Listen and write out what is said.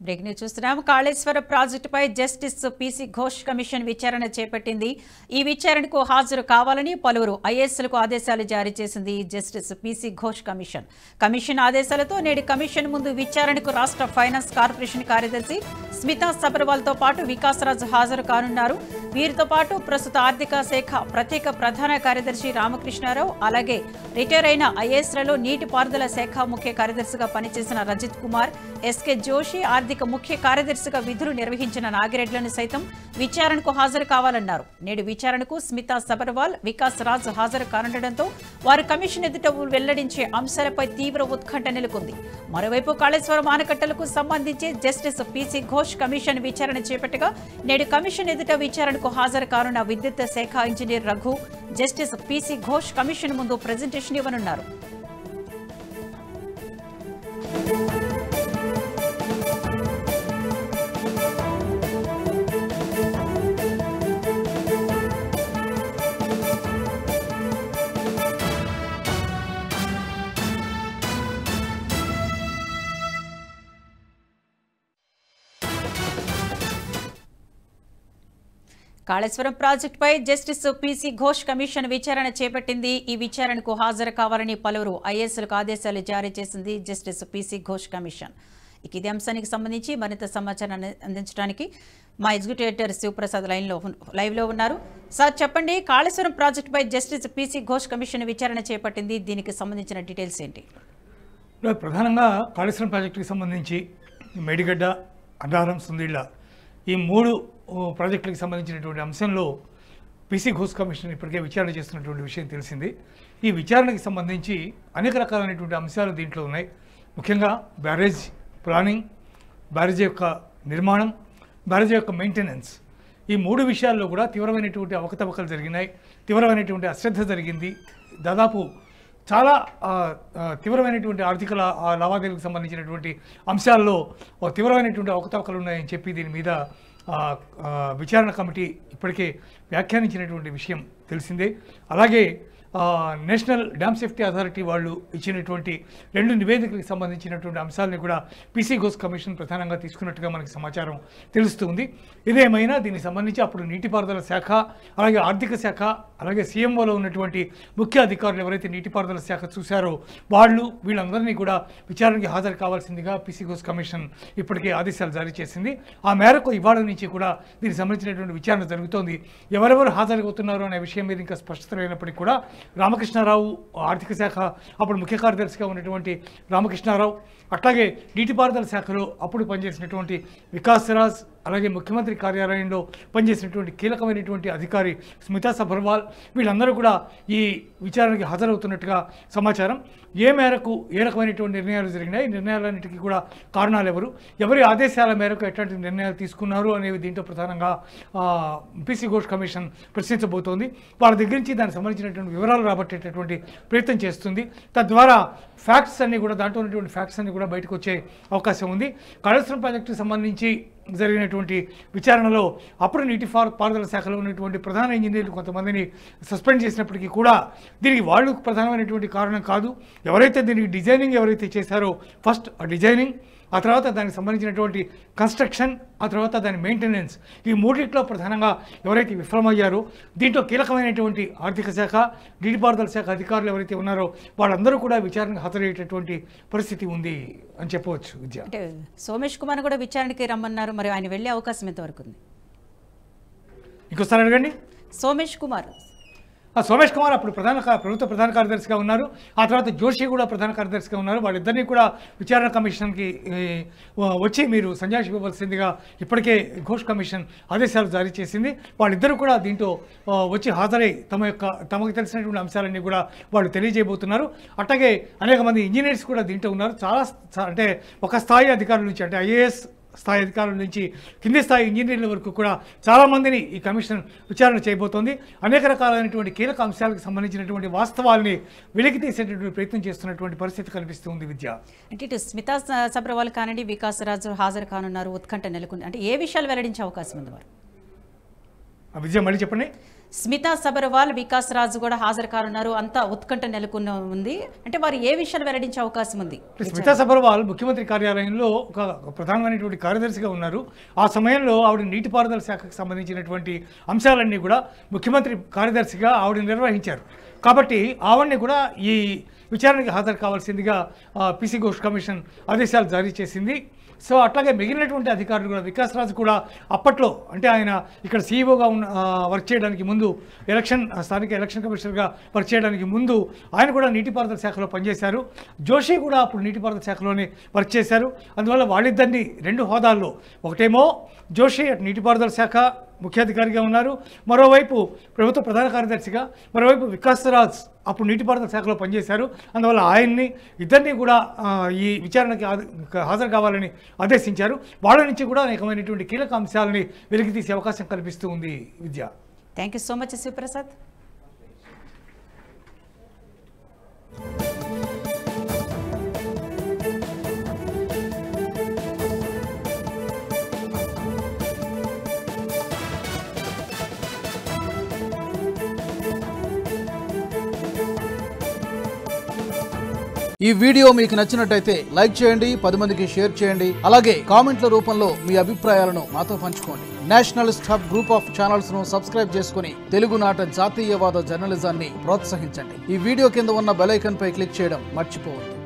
Break news చూస్తున్నాం. కాళేశ్వర ప్రాజెక్టుపై justice PC Ghosh commission విచారణ చేపట్టింది. ఈ విచారణకు హాజరు కావాలని పలువురు ఐఏఎస్లకు ఆదేశాలు జారీ చేసింది justice PC Ghosh commission. Commission ఆదేశాలతో నేడు కమిషన్ ముందు విచారణకు రాష్ట్ర ఫైనాన్స్ కార్పొరేషన్ కార్యదర్శి స్మితా సబర్వాల్తో పాటు వికాస్ రాజ్ హాజరు కానున్నారు. వీరితో పాటు ప్రస్తుత ఆర్థిక శాఖ ప్రత్యేక ప్రధాన కార్యదర్శి రామకృష్ణారావు, అలాగే రిటైర్ అయిన ఐఏఎస్లలో నీటిపారుదల శాఖ ముఖ్య కార్యదర్శిగా పనిచేసిన రజిత్ కుమార్, ఎస్కే జోషి, ఆర్థిక ముఖ్య కార్యదర్శిగా విధులు నిర్వహించిన నాగిరెడ్లను సైతం విచారణకు హాజరు కావాలన్నారు. నేడు విచారణకు స్మితా సబర్వాల్, వికాస్ రాజ్ హాజరు కానుండటంతో వారు కమిషన్ ఎదుట వెల్లడించే అంశాలపై తీవ్ర ఉత్కంఠ నెలకొంది. మరోవైపు కాళేశ్వరం ఆనకట్టలకు సంబంధించి జస్టిస్ పీసీ ఘోష్ కమిషన్ విచారణ చేపట్టగా నేడు కమిషన్ ఎదుట విచారణకు హాజరు కానున్న విద్యుత్ శాఖ engineer Raghu justice PC Ghosh commission ముందు ప్రెజెంటేషన్ ఇవ్వనున్నారు. కాళేశ్వరం ప్రాజెక్టుపై జస్టిస్ పీసీ ఘోష్ కమిషన్ విచారణ చేపట్టింది. ఈ విచారణకు హాజరు కావాలని పలువురు ఐఏఎస్లకు ఆదేశాలు జారీ చేసింది జస్టిస్ పీసీ ఘోష్ కమిషన్. ఇదే అంశానికి సంబంధించి మరింత సమాచారాన్ని అందించడానికి మా ఎగ్జిక్యూటివ్ ఎడిటర్ శివప్రసాద్ లైవ్లో ఉన్నారు. సార్ చెప్పండి, కాళేశ్వరం ప్రాజెక్టుపై జస్టిస్ పీసీ ఘోష్ కమిషన్ విచారణ చేపట్టింది. దీనికి సంబంధించిన డీటెయిల్స్ ఏంటి? ప్రధానంగా కాళేశ్వరం ప్రాజెక్టుకి సంబంధించి మేడిగడ్డ, అన్నారం, సుందిళ్ళ ఈ 3 ప్రాజెక్టులకు సంబంధించినటువంటి అంశంలో పీసీ ఘోష్ కమిషన్ ఇప్పటికే విచారణ చేస్తున్నటువంటి విషయం తెలిసింది. ఈ విచారణకి సంబంధించి అనేక రకాలైనటువంటి అంశాలు దీంట్లో ఉన్నాయి. ముఖ్యంగా బ్యారేజ్ ప్లానింగ్, బ్యారేజ్ యొక్క నిర్మాణం, బ్యారేజ్ యొక్క మెయింటెనెన్స్, ఈ 3 విషయాల్లో కూడా తీవ్రమైనటువంటి అవకతవకలు జరిగినాయి, తీవ్రమైనటువంటి అశ్రద్ధ జరిగింది. దాదాపు చాలా తీవ్రమైనటువంటి ఆర్థిక లావాదేవీలకు సంబంధించినటువంటి అంశాల్లో తీవ్రమైనటువంటి అవకతవకలు ఉన్నాయని చెప్పి దీని మీద విచారణ కమిటీ ఇప్పటికే వ్యాఖ్యానించినటువంటి విషయం తెలిసిందే. అలాగే నేషనల్ డ్యామ్ సేఫ్టీ అథారిటీ వాళ్ళు ఇచ్చినటువంటి 2 నివేదికలకు సంబంధించినటువంటి అంశాలని కూడా పీసీ ఘోష్ కమిషన్ ప్రధానంగా తీసుకున్నట్టుగా మనకి సమాచారం తెలుస్తుంది. ఇదేమైనా దీనికి సంబంధించి అప్పుడు నీటిపారుదల శాఖ, అలాగే ఆర్థిక శాఖ, అలాగే సీఎంఓలో ఉన్నటువంటి ముఖ్య అధికారులు ఎవరైతే నీటిపారుదల శాఖ చూశారో వీళ్ళందరినీ కూడా విచారణకి హాజరు కావాల్సిందిగా పీసీ ఘోష్ కమిషన్ ఇప్పటికే ఆదేశాలు జారీ చేసింది. ఆ మేరకు ఇవాళ నుంచి కూడా దీనికి సంబంధించినటువంటి విచారణ జరుగుతోంది. ఎవరెవరు హాజరవుతున్నారు అనే విషయం మీద ఇంకా స్పష్టత లేనప్పటికీ కూడా రామకృష్ణారావు, ఆర్థిక శాఖ అప్పుడు ముఖ్య కార్యదర్శిగా ఉన్నటువంటి రామకృష్ణారావు, అట్లాగే నీటిపారుదల శాఖలో అప్పుడు పనిచేసినటువంటి వికాస్ రాజ్, అలాగే ముఖ్యమంత్రి కార్యాలయంలో పనిచేసినటువంటి కీలకమైనటువంటి అధికారి స్మితా సబర్వాల్, వీళ్ళందరూ కూడా ఈ విచారణకి హాజరవుతున్నట్టుగా సమాచారం. ఏ మేరకు ఏ రకమైనటువంటి నిర్ణయాలు జరిగినాయి, నిర్ణయాలన్నిటికీ కూడా కారణాలు ఎవరి ఆదేశాల మేరకు ఎట్లాంటి నిర్ణయాలు తీసుకున్నారు అనేవి దీంట్లో ప్రధానంగా పీసీ ఘోష్ కమిషన్ ప్రశ్నించబోతోంది. వాళ్ళ దగ్గర నుంచి దానికి సంబంధించినటువంటి వివరాలు రాబట్టేటటువంటి ప్రయత్నం చేస్తుంది. తద్వారా ఫ్యాక్ట్స్ అన్నీ కూడా, దాంట్లో ఉన్నటువంటి ఫ్యాక్ట్స్ అన్నీ కూడా బయటకు వచ్చే అవకాశం ఉంది. కాళేశ్వరం ప్రాజెక్టుకు సంబంధించి జరిగినటువంటి విచారణలో అప్పుడు నీటిపారుదల శాఖలో ఉన్నటువంటి ప్రధాన ఇంజనీర్లు కొంతమందిని సస్పెండ్ చేసినప్పటికీ కూడా దీనికి వాళ్ళు ప్రధానమైనటువంటి కారణం కాదు. ఎవరైతే దీనికి డిజైనింగ్ ఎవరైతే చేశారో, ఫస్ట్ ఆ డిజైనింగ్, ఆ తర్వాత దానికి సంబంధించినటువంటి కన్స్ట్రక్షన్, ఆ తర్వాత దాని మెయింటెనెన్స్, ఈ 3 ప్రధానంగా ఎవరైతే విఫలమయ్యారో దీంట్లో కీలకమైనటువంటి ఆర్థిక శాఖ, నీటిపారుదల శాఖ అధికారులు ఎవరైతే ఉన్నారో వాళ్ళందరూ కూడా విచారణకు హాజరయ్యేటటువంటి పరిస్థితి ఉంది అని చెప్పవచ్చు. విద్య అంటే సోమేష్ కుమార్ కూడా విచారణకి రమ్మన్నారు, మరి ఆయన వెళ్ళే అవకాశం ఎంతవరకు ఉంది? ఇంకోసారి అడగండి. సోమేష్ కుమార్ అప్పుడు ప్రభుత్వ ప్రధాన కార్యదర్శిగా ఉన్నారు. ఆ తర్వాత జోషి కూడా ప్రధాన కార్యదర్శిగా ఉన్నారు. వాళ్ళిద్దరినీ కూడా విచారణ కమిషన్కి వచ్చి మీరు సంజాయిషి ఇవ్వవలసిందిగా ఇప్పటికే ఘోష్ కమిషన్ ఆదేశాలు జారీ చేసింది. వాళ్ళిద్దరూ కూడా దీంట్లో వచ్చి హాజరై తమకు తెలిసినటువంటి అంశాలన్నీ కూడా వాళ్ళు తెలియజేయబోతున్నారు. అట్లాగే అనేక మంది ఇంజనీర్స్ కూడా దీంట్లో ఉన్నారు. చాలా అంటే ఒక స్థాయి అధికారుల నుంచి, అంటే ఐఏఎస్ స్థాయి అధికారుల నుంచి కింది స్థాయి ఇంజనీర్ల వరకు కూడా చాలామందిని ఈ కమిషన్ విచారణ చేయబోతోంది. అనేక రకాలైనటువంటి కీలక అంశాలకు సంబంధించినటువంటి వాస్తవాల్ని వెలికి తీసేటటువంటి ప్రయత్నం చేస్తున్నటువంటి పరిస్థితి కనిపిస్తుంది. విద్య అంటే ఇటు స్మితా సబర్వాల్ కానివ్వండి, వికాస్ రాజు హాజరు కానున్నారు, ఉత్కంఠ నెలకొంది. అంటే ఏ విషయాలు వెల్లడించే అవకాశం ఉంది వారు? విద్య మళ్ళీ చెప్పండి. స్మితా సబర్వాల్, వికాస్ రాజు కూడా హాజరు కానున్నారు. అంతా ఉత్కంఠ నెలకొన్న ఉంది. అంటే వారు ఏ విషయాలు వెల్లడించే అవకాశం ఉంది? స్మితా సబర్వాల్ ముఖ్యమంత్రి కార్యాలయంలో ఒక ప్రధానమైనటువంటి కార్యదర్శిగా ఉన్నారు. ఆ సమయంలో ఆవిడ నీటిపారుదల శాఖకు సంబంధించినటువంటి అంశాలన్నీ కూడా ముఖ్యమంత్రి కార్యదర్శిగా ఆవిడ నిర్వహించారు. కాబట్టి ఆవిడని కూడా ఈ విచారణకి హాజరు కావాల్సిందిగా పీసీ ఘోష్ కమిషన్ ఆదేశాలు జారీ చేసింది. సో అట్లాగే మిగిలినటువంటి అధికారులు కూడా, వికాస్ రాజు కూడా అప్పట్లో అంటే ఆయన ఇక్కడ సీఈఓగా వర్క్ చేయడానికి ముందు, స్థానిక ఎలక్షన్ కమిషనర్గా వర్క్ చేయడానికి ముందు ఆయన కూడా నీటిపారుదల శాఖలో పనిచేశారు. జోషి కూడా అప్పుడు నీటిపారుదల శాఖలోనే వర్క్ చేశారు. అందువల్ల వాళ్ళిద్దరినీ 2 హోదాల్లో, ఒకటేమో జోషి అటు నీటిపారుదల శాఖ ముఖ్యాధికారిగా ఉన్నారు, మరోవైపు ప్రభుత్వ ప్రధాన కార్యదర్శిగా, మరోవైపు వికాస్ రాజ్ అప్పుడు నీటిపారుదల శాఖలో పనిచేశారు. అందువల్ల ఆయన్ని ఇద్దరిని కూడా ఈ విచారణకి హాజరు కావాలని ఆదేశించారు. వాళ్ళ నుంచి కూడా అనేకమైనటువంటి కీలక అంశాలని వెలికి తీసే అవకాశం కల్పిస్తూ ఉంది విద్య. Thank you so much Shivaprasad. ఈ వీడియో మీకు నచ్చినట్టయితే లైక్ చేయండి, 10 మందికి షేర్ చేయండి. అలాగే కామెంట్ల రూపంలో మీ అభిప్రాయాలను మాతో పంచుకోండి. Nationalist hub group of channels ను సబ్స్క్రైబ్ చేసుకుని తెలుగునాట జాతీయవాద జర్నలిజాన్ని ప్రోత్సహించండి. ఈ వీడియో కింద ఉన్న బెల్ ఐకాన్ పై క్లిక్ చేయడం మర్చిపోవద్దు.